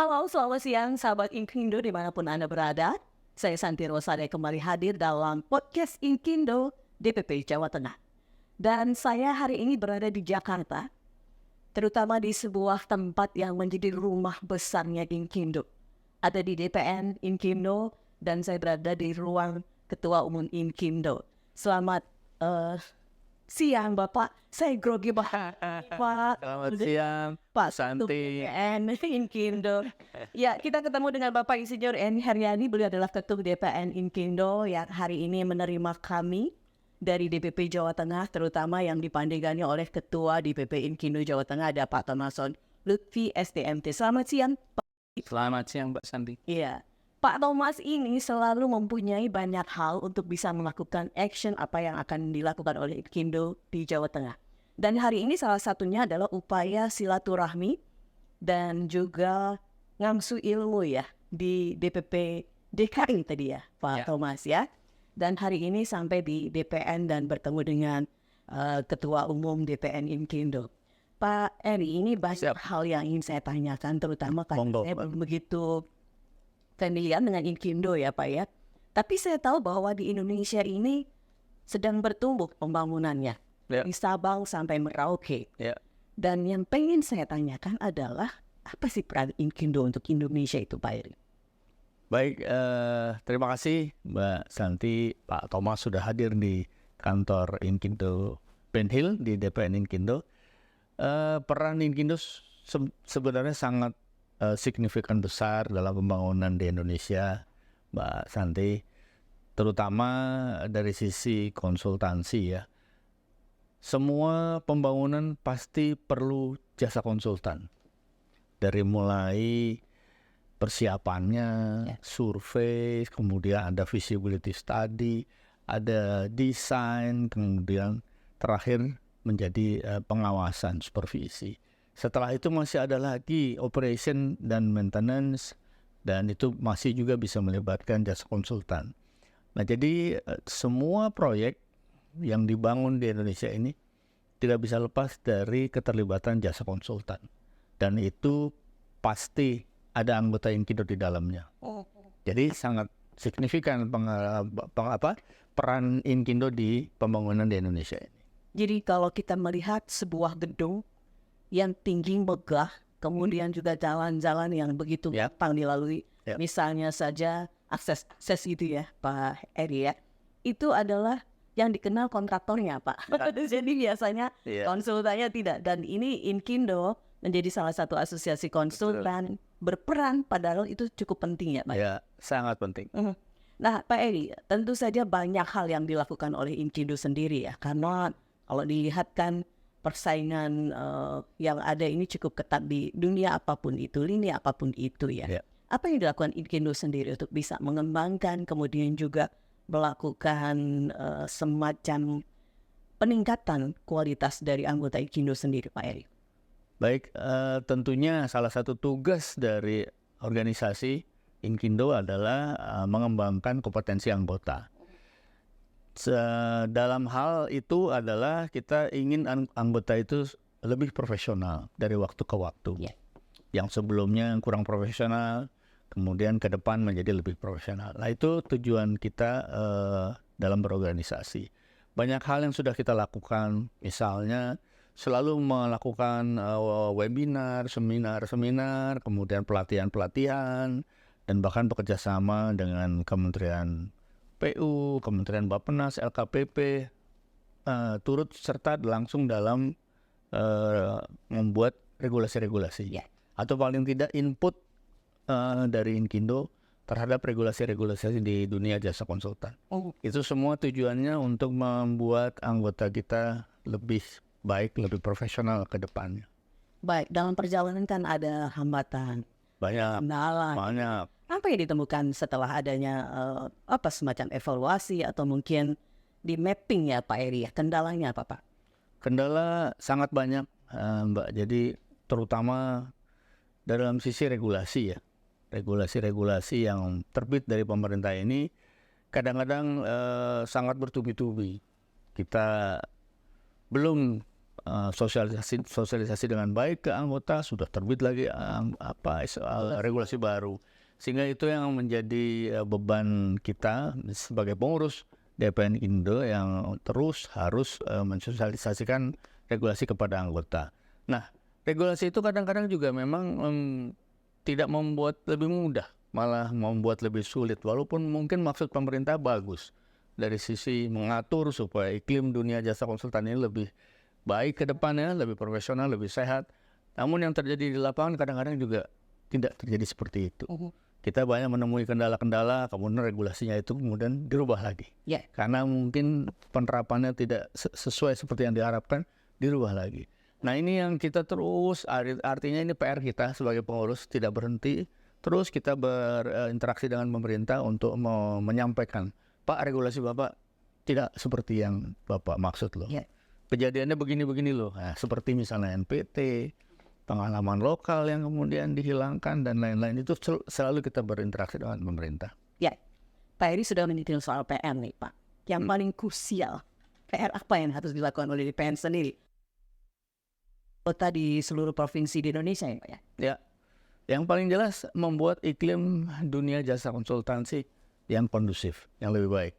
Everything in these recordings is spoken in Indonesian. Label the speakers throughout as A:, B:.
A: Halo, selamat siang sahabat Inkindo dimanapun Anda berada. Saya Santi Rosade kembali hadir dalam podcast Inkindo DPP Jawa Tengah. Dan saya hari ini berada di Jakarta, terutama di sebuah tempat yang menjadi rumah besarnya Inkindo. Ada di DPN Inkindo dan saya berada di ruang Ketua Umum Inkindo. Selamat siang Bapak, saya grogi Pak.
B: Selamat siang,
A: Pak
B: Santi.
A: DPN Inkindo. Ya, kita ketemu dengan Bapak Insinyur Eni Haryani. Beliau adalah Ketua DPN Inkindo yang hari ini menerima kami dari DPP Jawa Tengah, terutama yang dipandegani oleh Ketua DPP Inkindo Jawa Tengah, ada Pak Thomason Lutfi STMT. Selamat siang, Pak.
B: Selamat siang, Mbak Santi.
A: Iya. Pak Thomas ini selalu mempunyai banyak hal untuk bisa melakukan action apa yang akan dilakukan oleh Inkindo di Jawa Tengah. Dan hari ini salah satunya adalah upaya silaturahmi dan juga ngamsu ilmu ya di DPP DKI tadi ya Pak Thomas ya. Dan hari ini sampai di DPN dan bertemu dengan Ketua Umum DPN Inkindo. Pak Eri, ini banyak hal yang ingin saya tanyakan, terutama karena saya belum begitu familiar dengan Inkindo ya Pak ya. Tapi saya tahu bahwa di Indonesia ini sedang bertumbuh pembangunannya. Di Sabang sampai Merauke. Dan yang pengen saya tanyakan adalah apa sih peran Inkindo untuk Indonesia itu Pak Eri?
B: Baik, terima kasih Mbak Santi. Pak Thomas sudah hadir di kantor Inkindo Ben Hill di DPN Inkindo. Peran Inkindo sebenarnya sangat signifikan besar dalam pembangunan di Indonesia, Mbak Santi. Terutama dari sisi konsultansi ya. Semua pembangunan pasti perlu jasa konsultan. Dari mulai persiapannya, survei, kemudian ada feasibility study, ada desain, kemudian terakhir menjadi pengawasan, supervisi. Setelah itu masih ada lagi operation dan maintenance, dan itu masih juga bisa melibatkan jasa konsultan. Nah, jadi semua proyek yang dibangun di Indonesia ini tidak bisa lepas dari keterlibatan jasa konsultan, dan itu pasti ada anggota Inkindo di dalamnya. Jadi sangat signifikan peran Inkindo di pembangunan di Indonesia ini.
A: Jadi kalau kita melihat sebuah gedung yang tinggi megah, kemudian juga jalan-jalan yang begitu gampang dilalui, misalnya saja akses itu ya Pak Eri ya, itu adalah yang dikenal kontraktornya Pak. Jadi biasanya konsultannya tidak. Dan ini Inkindo menjadi salah satu asosiasi konsultan berperan, padahal itu cukup penting ya Pak.
B: Ya, sangat penting.
A: Nah Pak Eri, tentu saja banyak hal yang dilakukan oleh Inkindo sendiri ya, karena kalau dilihat kan persaingan yang ada ini cukup ketat di dunia apapun itu, lini apapun itu ya. Apa yang dilakukan Inkindo sendiri untuk bisa mengembangkan, kemudian juga melakukan semacam peningkatan kualitas dari anggota Inkindo sendiri Pak Eri?
B: Baik, tentunya salah satu tugas dari organisasi Inkindo adalah mengembangkan kompetensi anggota. Dalam hal itu adalah kita ingin anggota itu lebih profesional dari waktu ke waktu. Yang sebelumnya kurang profesional, kemudian ke depan menjadi lebih profesional. Nah, itu tujuan kita dalam berorganisasi. Banyak hal yang sudah kita lakukan, misalnya selalu melakukan webinar, seminar, kemudian pelatihan, dan bahkan bekerjasama dengan Kementerian PU, Kementerian Bappenas, LKPP, turut serta langsung dalam membuat regulasi-regulasi. Atau paling tidak input dari Inkindo terhadap regulasi-regulasi di dunia jasa konsultan. Itu semua tujuannya untuk membuat anggota kita lebih baik, lebih profesional ke depannya.
A: Baik, dalam perjalanan kan ada hambatan, kendala.
B: Banyak.
A: Apa yang ditemukan setelah adanya semacam evaluasi atau mungkin di mapping ya Pak Eri ya? Kendalanya apa Pak?
B: Kendala sangat banyak Mbak. Jadi terutama dalam sisi regulasi ya. Regulasi-regulasi yang terbit dari pemerintah ini kadang-kadang sangat bertubi-tubi. Kita belum sosialisasi dengan baik ke anggota, sudah terbit lagi regulasi baru. Sehingga itu yang menjadi beban kita sebagai pengurus DPN Indo yang terus harus mensosialisasikan regulasi kepada anggota. Nah, regulasi itu kadang-kadang juga memang tidak membuat lebih mudah, malah membuat lebih sulit. Walaupun mungkin maksud pemerintah bagus dari sisi mengatur supaya iklim dunia jasa konsultan ini lebih baik ke depannya, lebih profesional, lebih sehat. Namun yang terjadi di lapangan kadang-kadang juga tidak terjadi seperti itu. Kita banyak menemui kendala-kendala, kemudian regulasinya itu kemudian dirubah lagi. Karena mungkin penerapannya tidak sesuai seperti yang diharapkan, dirubah lagi. Nah, ini yang kita terus, artinya ini PR kita sebagai pengurus, tidak berhenti. Terus kita berinteraksi dengan pemerintah untuk menyampaikan, Pak, regulasi Bapak tidak seperti yang Bapak maksud loh. Kejadiannya begini-begini loh. Nah, seperti misalnya NPT, pengalaman lokal yang kemudian dihilangkan dan lain-lain, itu selalu kita berinteraksi dengan pemerintah.
A: Pak Heri sudah menyentil soal PR nih Pak. Yang paling krusial, PR apa yang harus dilakukan oleh DPN sendiri? Kota di seluruh provinsi di Indonesia ya Pak ya?
B: Ya, yang paling jelas membuat iklim dunia jasa konsultansi yang kondusif, yang lebih baik.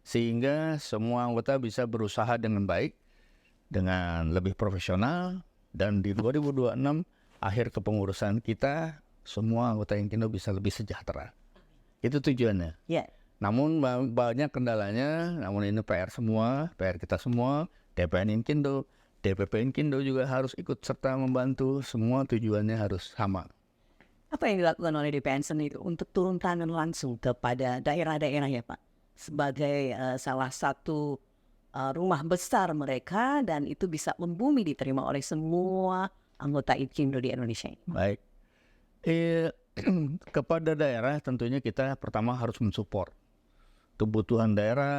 B: Sehingga semua anggota bisa berusaha dengan baik, dengan lebih profesional, dan di 2026 akhir kepengurusan kita, semua anggota Inkindo bisa lebih sejahtera. Itu tujuannya. Namun banyak kendalanya, namun ini PR semua, PR kita semua, DPN Inkindo, DPP Inkindo juga harus ikut serta membantu, semua tujuannya harus sama.
A: Apa yang dilakukan oleh DPN sendiri untuk turun tangan langsung kepada daerah-daerah ya Pak? Sebagai salah satu rumah besar mereka dan itu bisa membumi diterima oleh semua anggota Inkindo di Indonesia.
B: Baik. Kepada daerah tentunya kita pertama harus mensupport kebutuhan daerah,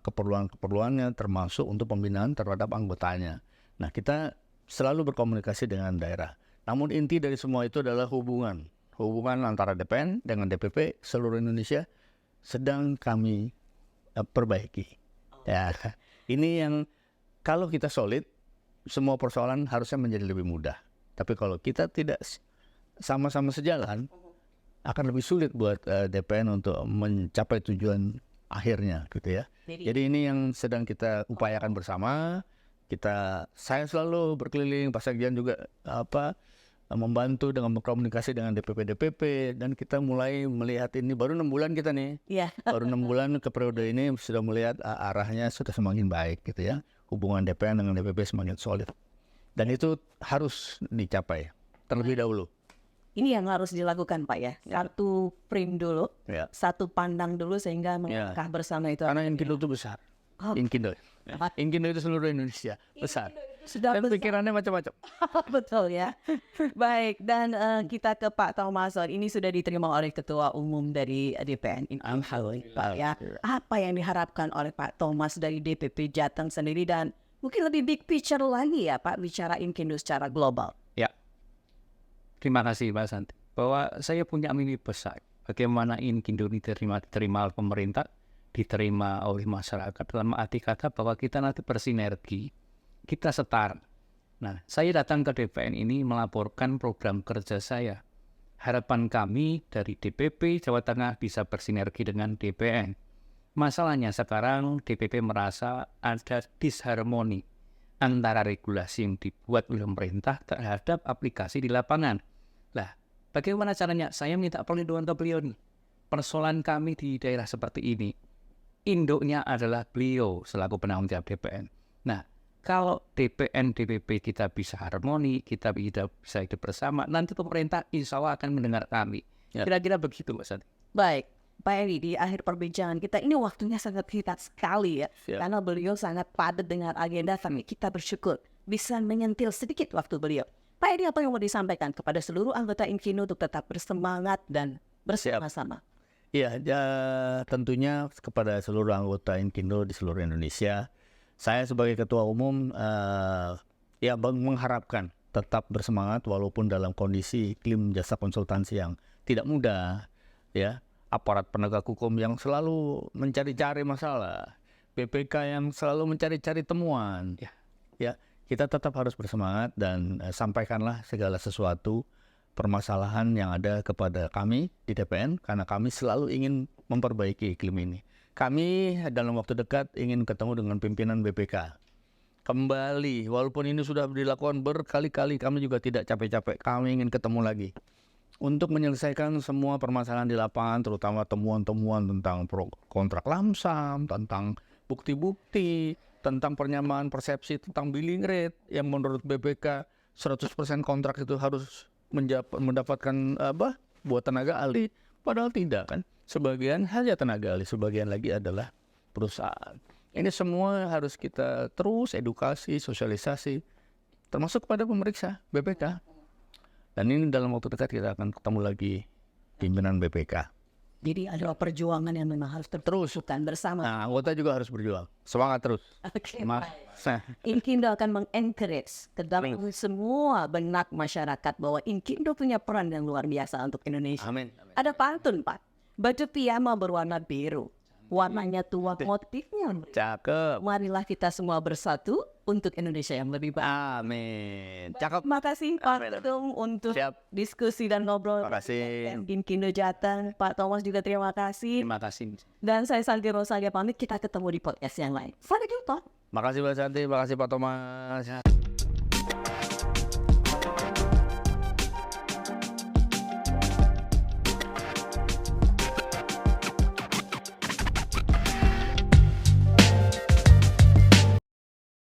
B: keperluan-keperluannya termasuk untuk pembinaan terhadap anggotanya. Nah, kita selalu berkomunikasi dengan daerah. Namun inti dari semua itu adalah hubungan antara DPN dengan DPP seluruh Indonesia sedang kami perbaiki. Ya, ini yang kalau kita solid, semua persoalan harusnya menjadi lebih mudah. Tapi kalau kita tidak sama-sama sejalan, akan lebih sulit buat DPN untuk mencapai tujuan akhirnya, gitu ya. Jadi ini yang sedang kita upayakan bersama. Saya selalu berkeliling, Pak Sekjen juga membantu dengan berkomunikasi dengan DPP dan kita mulai melihat ini baru 6 bulan kita nih. Baru 6 bulan ke periode ini sudah melihat arahnya sudah semakin baik gitu ya. Hubungan DPN dengan DPP semakin solid. Dan itu harus dicapai terlebih dahulu.
A: Ini yang harus dilakukan Pak ya. Satu frame dulu, satu pandang dulu sehingga melangkah bersama itu.
B: Karena Inkindo itu besar. Inkindo itu seluruh Indonesia besar.
A: Sudah
B: dan pikirannya macam-macam.
A: Betul ya. Baik, dan kita ke Pak Thomason. Ini sudah diterima oleh Ketua Umum dari DPN Pak ya. Apa yang diharapkan oleh Pak Thomas dari DPP Jateng sendiri dan mungkin lebih big picture lagi ya Pak, bicara Inkindo secara global.
C: Ya, terima kasih Mbak Santi. Bahwa saya punya mimpi besar. Bagaimana Inkindo diterima oleh pemerintah, diterima oleh masyarakat dalam arti kata bahwa kita nanti bersinergi. Kita setara. Nah, saya datang ke DPN ini melaporkan program kerja saya. Harapan kami dari DPP Jawa Tengah bisa bersinergi dengan DPN. Masalahnya sekarang DPP merasa ada disharmoni antara regulasi yang dibuat oleh pemerintah terhadap aplikasi di lapangan. Lah, bagaimana caranya? Saya minta perlindungan ke beliau nih. Persoalan kami di daerah seperti ini, induknya adalah beliau selaku penanggung jawab DPN. Nah, kalau DPN, DPP kita bisa harmoni, kita bisa hidup bersama, nanti pemerintah insya Allah akan mendengar kami. Kira-kira begitu, Mas Santi.
A: Baik, Pak Heri, di akhir perbincangan kita ini waktunya sangat singkat sekali ya. Karena beliau sangat padat dengan agenda, tapi kita bersyukur bisa menyentil sedikit waktu beliau. Pak Heri, apa yang mau disampaikan kepada seluruh anggota Inkindo untuk tetap bersemangat dan bersama-sama?
B: Iya, tentunya kepada seluruh anggota Inkindo di seluruh Indonesia, saya sebagai Ketua Umum mengharapkan tetap bersemangat walaupun dalam kondisi iklim jasa konsultansi yang tidak mudah, ya. Aparat penegak hukum yang selalu mencari-cari masalah, BPK yang selalu mencari-cari temuan, ya. kita tetap harus bersemangat dan sampaikanlah segala sesuatu permasalahan yang ada kepada kami di DPN, karena kami selalu ingin memperbaiki iklim ini. Kami dalam waktu dekat ingin ketemu dengan pimpinan BPK. Kembali, walaupun ini sudah dilakukan berkali-kali, kami juga tidak capek-capek. Kami ingin ketemu lagi untuk menyelesaikan semua permasalahan di lapangan, terutama temuan-temuan tentang kontrak lamsam, tentang bukti-bukti, tentang penyamaan persepsi tentang billing rate yang menurut BPK 100% kontrak itu harus mendapatkan buat tenaga ahli, padahal tidak kan. Sebagian hanya tenaga ahli, sebagian lagi adalah perusahaan. Ini semua harus kita terus edukasi, sosialisasi, termasuk pada pemeriksa BPK. Dan ini dalam waktu dekat kita akan ketemu lagi pimpinan BPK.
A: Jadi ada perjuangan yang memang harus terus bersama.
B: Nah, anggota juga harus berjuang. Semangat terus.
A: Oke,
B: Nah,
A: Inkindo akan mengencourage ke dalam semua benak masyarakat bahwa Inkindo punya peran yang luar biasa untuk Indonesia.
B: Amin.
A: Ada pantun, Pak. Baju piyama berwarna biru. Warnanya tua, motifnya.
B: Cakep.
A: Marilah kita semua bersatu untuk Indonesia yang lebih baik.
B: Amin. Cakep.
A: Terima kasih Pak Ketum untuk
B: Siap.
A: diskusi dan ngobrol.
B: Terima kasih.
A: Inkindo Jateng. Pak Thomas juga terima kasih.
C: Terima kasih.
A: Dan saya Santi Rosalia pamit, kita ketemu di podcast yang lain. Sampai jumpa.
B: Makasih Mbak Santi, makasih Pak Thomas.